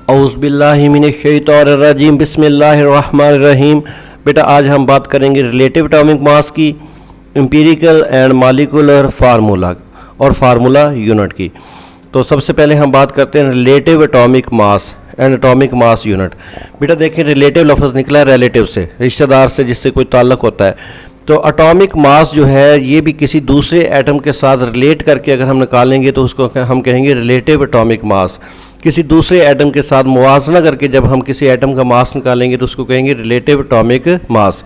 औज़ुबिल्लाहि मिनश्शैतानिर्रजीम बिस्मिल्लाहिर्रहमानिर्रहीम। बेटा आज हम बात करेंगे रिलेटिव एटॉमिक मास की, एम्पिरिकल एंड मॉलिक्यूलर फार्मूला और फार्मूला यूनिट की। तो सबसे पहले हम बात करते हैं relative atomic mass and atomic mass unit. बेटा देखिए रिलेटिव लफ्ज़ निकला है रिलेटिव से, रिश्तेदार से, जिससे कोई ताल्लुक़ होता है। तो एटॉमिक मास जो है ये भी किसी दूसरे एटम के साथ रिलेट करके अगर हम निकालेंगे तो उसको हम कहेंगे रिलेटिव एटॉमिक मास। किसी दूसरे एटम के साथ मुवाजना करके जब हम किसी एटम का मास निकालेंगे तो उसको कहेंगे रिलेटिव एटॉमिक मास।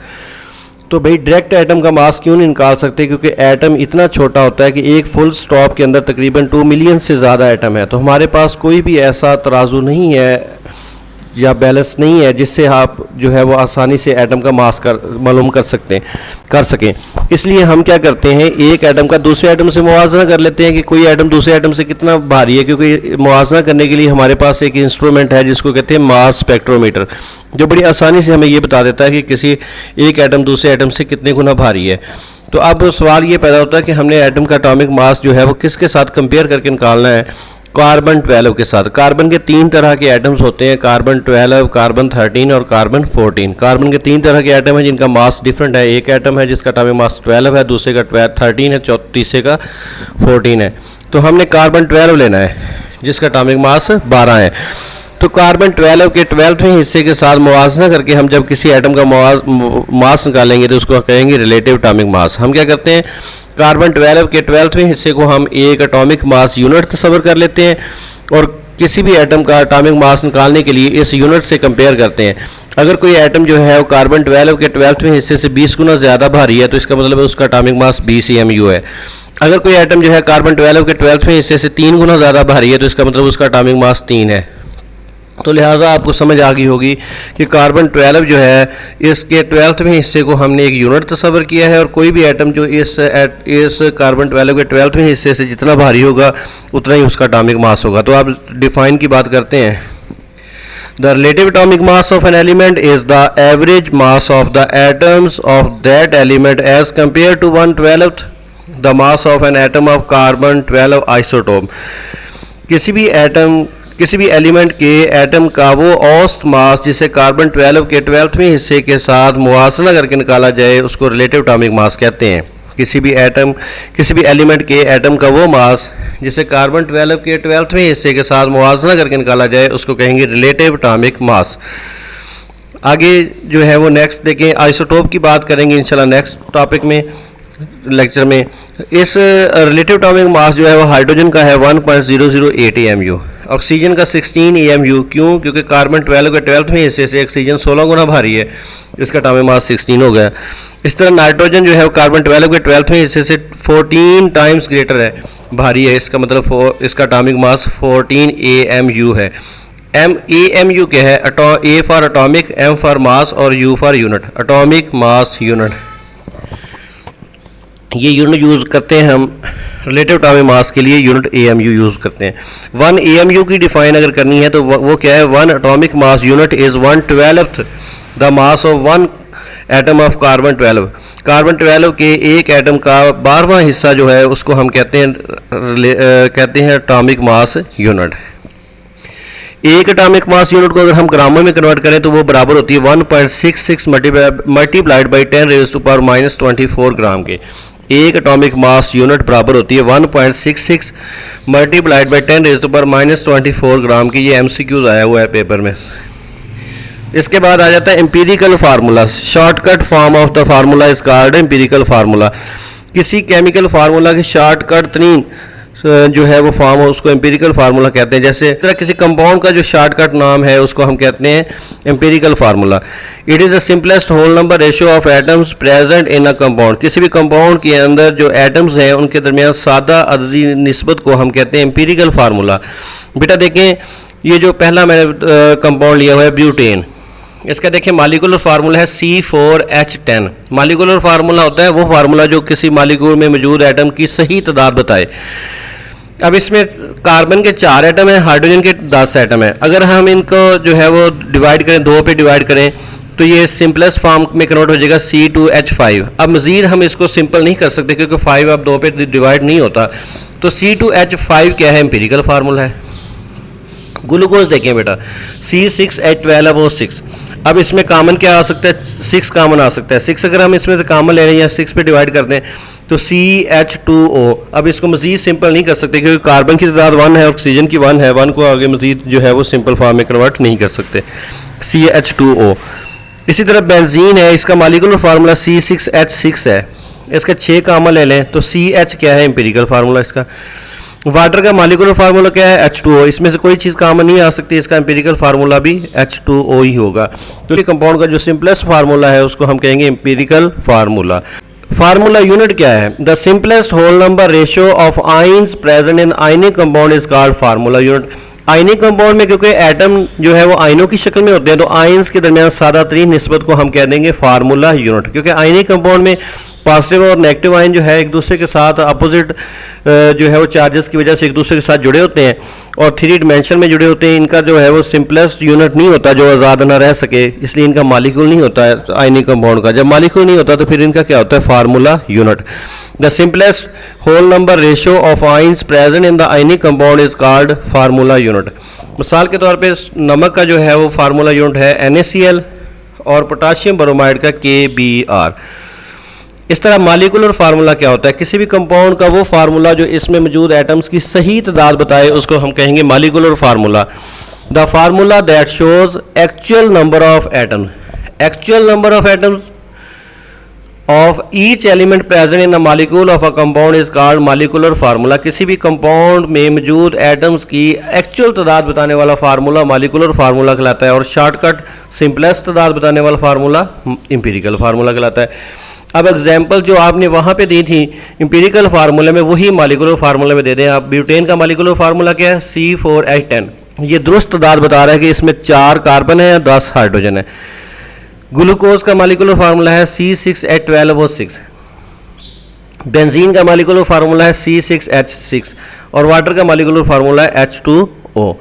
तो भाई डायरेक्ट एटम का मास क्यों नहीं निकाल सकते, क्योंकि एटम इतना छोटा होता है कि एक फुल स्टॉप के अंदर तकरीबन 2 मिलियन से ज़्यादा एटम है। तो हमारे पास कोई भी ऐसा तराजू नहीं है या बैलेंस नहीं है जिससे आप जो है वो आसानी से एटम का मास मालूम कर सकें। इसलिए हम क्या करते हैं, एक एटम का दूसरे एटम से मुवाजना कर लेते हैं कि कोई एटम दूसरे एटम से कितना भारी है। क्योंकि मुवाजना करने के लिए हमारे पास एक इंस्ट्रूमेंट है जिसको कहते हैं मास स्पेक्ट्रोमीटर, जो बड़ी आसानी से हमें ये बता देता है कि किसी एक एटम दूसरे एटम से कितने गुना भारी है। तो अब सवाल ये पैदा होता है कि हमने एटम का एटॉमिक मास जो है वो किसके साथ कंपेयर करके निकालना है। कार्बन 12 के साथ। कार्बन के 3 तरह के एटम्स होते हैं, कार्बन 12, कार्बन 13 और कार्बन 14। कार्बन के 3 तरह के एटम हैं जिनका मास डिफरेंट है। एक एटम है जिसका एटॉमिक मास 12 है, दूसरे का 13 है, तीसरे का 14 है। तो हमने कार्बन 12 लेना है जिसका एटॉमिक मास 12 है। तो कार्बन 12 के 12वें हिस्से के साथ मुवाजना करके हम जब किसी एटम का मास निकालेंगे तो उसको कहेंगे रिलेटिव एटॉमिक मास। हम क्या करते हैं, कार्बन 12 के 12वें हिस्से को हम एक एटॉमिक मास यूनिट तस्वर कर लेते हैं और किसी भी एटम का एटॉमिक मास निकालने के लिए इस यूनिट से कंपेयर करते हैं। अगर कोई एटम जो है वो कार्बन 12 के 12वें हिस्से से 20 गुना ज़्यादा भारी है तो इसका मतलब है उसका एटॉमिक मास 20 EMU है। अगर कोई एटम जो है कार्बन 12 के 12वें हिस्से से 3 गुना ज़्यादा भारी है तो इसका मतलब उसका एटॉमिक मास 3 है। तो लिहाजा आपको समझ आ गई होगी कि कार्बन 12 जो है इसके 12वें हिस्से को हमने एक यूनिट तस्वर किया है और कोई भी एटम जो इस कार्बन 12 के 12वें हिस्से से जितना भारी होगा उतना ही उसका एटॉमिक मास होगा। तो आप डिफाइन की बात करते हैं, the relative atomic mass of an element is the average mass of the atoms of that element as compare to 1/12 the mass of an atom of carbon 12 isotope. किसी भी element के एटम का वो औसत मास जिसे कार्बन 12 के 12वें हिस्से के साथ मुवाजना करके निकाला जाए उसको रिलेटिव एटॉमिक मास कहते हैं। किसी भी एलिमेंट के एटम का वो मास जिसे कार्बन 12 के 12वें हिस्से के साथ मुवाजना करके निकाला जाए उसको कहेंगे रिलेटिव एटॉमिक मास। आगे जो है वो नेक्स्ट देखें, आइसोटोप की बात करेंगे इंशाल्लाह नेक्स्ट टॉपिक में, लेक्चर में। इस रिलेटिव एटॉमिक मास जो है वो हाइड्रोजन का है 1.008 EMU, ऑक्सीजन का 16 EMU। क्यों? क्योंकि कार्बन 12 के 12वें हिस्से से ऑक्सीजन 16 गुना भारी है, इसका एटॉमिक मास 16 हो गया। इस तरह नाइट्रोजन जो है वो कार्बन 12 के 12वें हिस्से से 14 टाइम्स ग्रेटर है, भारी है, इसका मतलब इसका एटॉमिक मास 14 AMU है। AMU क्या है? A for atomic, M for mass और U for unit, atomic mass unit. ये यूनिट यूज़ करते हैं हम रिलेटिव एटॉमिक मास के लिए, यूनिट AMU यूज़ करते हैं। 1 AMU की डिफाइन अगर करनी है तो वो क्या है, 1 atomic mass unit is 1/12 the mass of 1 atom of carbon 12। Carbon 12 के एक एटम का 12वां हिस्सा जो है उसको हम कहते हैं एटॉमिक मास यूनिट। एक एटॉमिक मास यूनिट को अगर हम ग्रामों में कन्वर्ट करें तो वो बराबर होती है 1.66 मल्टीप्लाइड बाई 10⁻⁻24 ग्राम के। एक एटॉमिक मास यूनिट बराबर होती है 1.66 मल्टीप्लाइड बाई 10⁻⁻24 ग्राम की। ये MCQs आया हुआ है पेपर में। इसके बाद आ जाता है empirical formula. Shortcut form of the formula is called empirical formula. किसी केमिकल फार्मूला की शॉर्टकट तरीन जो है वो फॉर्म हो उसको एम्पिरिकल फार्मूला कहते हैं। जैसे तरह किसी कंपाउंड का जो शॉर्टकट नाम है उसको हम कहते हैं empirical formula. It is the simplest whole number ratio of atoms present in a compound. किसी भी कंपाउंड के अंदर जो एटम्स हैं उनके दरमियान सादा अददी निस्बत को हम कहते हैं एम्पिरिकल फार्मूला। बेटा देखें, ये जो पहला मैंने कंपाउंड लिया हुआ है ब्यूटेन, इसका देखें मॉलिक्यूलर फार्मूला है C4H10। मॉलिक्यूलर फार्मूला होता है वो फार्मूला जो किसी मॉलिक्यूल में मौजूद एटम की सही तादाद बताए। अब इसमें कार्बन के 4 एटम है, हाइड्रोजन के 10 एटम है। अगर हम इनको जो है वो डिवाइड करें, 2 पे डिवाइड करें तो ये सिंपलेस्ट फॉर्म में कन्वर्ट हो जाएगा C2H5। अब मज़ीद हम इसको सिंपल नहीं कर सकते क्योंकि 5 अब 2 पे डिवाइड नहीं होता। तो C2H5 क्या है? एम्पिरिकल फार्मूला है। ग्लूकोज देखें बेटा, C6H12O6। अब इसमें कॉमन क्या आ सकता है, 6 कॉमन आ सकता है। 6 अगर हम इसमें से कॉमन ले रहे हैं या 6 पे डिवाइड करते हैं तो CH2O। अब इसको मजीद सिंपल नहीं कर सकते क्योंकि कार्बन की तादाद 1 है, ऑक्सीजन की 1 है, 1 को आगे मजीद जो है वो सिंपल फॉर्म में कन्वर्ट नहीं कर सकते, CH2O। इसी तरह बेंजीन है, इसका मॉलिक्यूलर फार्मूला C6H6 है, इसका 6 कॉमन ले लें तो CH क्या है, एम्पिरिकल फार्मूला इसका। वाटर का मॉलिक्यूलर फार्मूला क्या है, H2O। इसमें से कोई चीज़ कॉमन नहीं आ सकती, इसका एम्पिरिकल फार्मूला भी H2O ही होगा। तो ये कंपाउंड का जो सिंपलेस्ट फार्मूला है उसको हम कहेंगे एम्पिरिकल फार्मूला। फार्मूला यूनिट क्या है, the simplest whole number ratio of ions present in ionic compound is called formula unit. Ionic compound में क्योंकि एटम जो है वो आयनों की शक्ल में होते हैं तो आयंस के दरमियान सादा तरीन निस्बत को हम कह देंगे फार्मूला यूनिट। क्योंकि आयनिक कंपाउंड में पॉजिटिव और नेगेटिव आयन जो है एक दूसरे के साथ अपोजिट जो है वो चार्जेस की वजह से एक दूसरे के साथ जुड़े होते हैं और 3 डिमेंशन में जुड़े होते हैं। इनका जो है वो सिंपलेस्ट यूनिट नहीं होता जो आज़ाद ना रह सके, इसलिए इनका मॉलिक्यूल नहीं होता है आयनिक कंपाउंड का। जब मॉलिक्यूल नहीं होता तो फिर इनका क्या होता है, formula unit. The simplest whole number ratio of ions present in the ionic compound is called formula unit. मिसाल के तौर पे नमक का जो है वो फार्मूला यूनिट है NaCl और पोटाशियम ब्रोमाइड का KBr। इस तरह मॉलिक्यूलर फार्मूला क्या होता है, किसी भी कंपाउंड का वो फार्मूला जो इसमें मौजूद एटम्स की सही तादाद बताए उसको हम कहेंगे molecular formula. The formula that shows actual number of atom, actual number of atoms of each element present in the molecule of a compound is called molecular formula. किसी भी कंपाउंड में मौजूद एटम्स की एक्चुअल तादाद बताने वाला formula molecular formula कहलाता है और शॉर्टकट सिंपलेस्ट तादाद बताने वाला फार्मूला एम्पिरिकल फार्मूला कहलाता है। अब एग्जाम्पल जो आपने वहाँ पे दी थी एम्पिरिकल फार्मूले में वही मॉलिक्यूलर फार्मूले में दे दें आप। ब्यूटेन का मॉलिक्यूलर फार्मूला क्या है, C4H10। ये दुरुस्त तादाद बता रहा है कि इसमें 4 कार्बन है या 10 हाइड्रोजन है। ग्लूकोज का मॉलिक्यूलर फार्मूला है C6H12O6। बेंजीन का मॉलिक्यूलर फार्मूला है C6H6 और वाटर का मॉलिक्यूलर फार्मूला है H2O।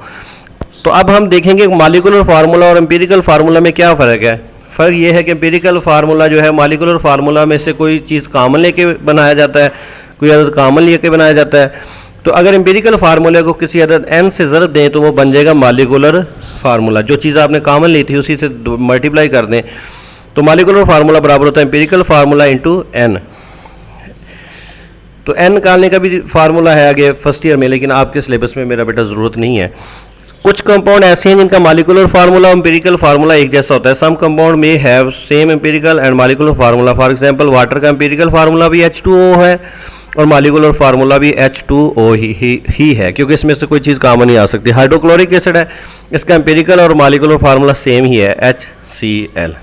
तो अब हम देखेंगे मॉलिक्यूलर फार्मूला और एम्पिरिकल फार्मूला में क्या फ़र्क है। फ़र्क ये है कि एम्पिरिकल फार्मूला जो है मॉलिक्यूलर फार्मूला में से कोई चीज़ कॉमन लेके बनाया जाता है, कोई अदद कॉमन लेके बनाया जाता है। तो अगर एम्पिरिकल फार्मूले को किसी अदद n से ज़रब दें तो वो बन जाएगा मॉलिक्यूलर फार्मूला। जो चीज़ आपने कॉमन ली थी उसी से मल्टीप्लाई कर दें तो मॉलिक्यूलर फार्मूला बराबर होता है एम्पिरिकल फार्मूला इंटू n। तो n निकालने का भी फार्मूला है आगे फर्स्ट ईयर में, लेकिन आपके सिलेबस में मेरा बेटा ज़रूरत नहीं है। कुछ कंपाउंड ऐसे हैं जिनका मॉलिक्यूलर फार्मूला और एम्पिरिकल फार्मूला एक जैसा होता है। सम कंपाउंड में have same empirical and molecular formula. For example water का एम्पिरिकल फार्मूला भी H2O है और मॉलिक्यूलर फार्मूला भी H2O ही है क्योंकि इसमें से कोई चीज़ कॉमन नहीं आ सकती। हाइड्रोक्लोरिक एसिड है, इसका एम्पिरिकल और मॉलिक्यूलर फार्मूला सेम ही है HCl।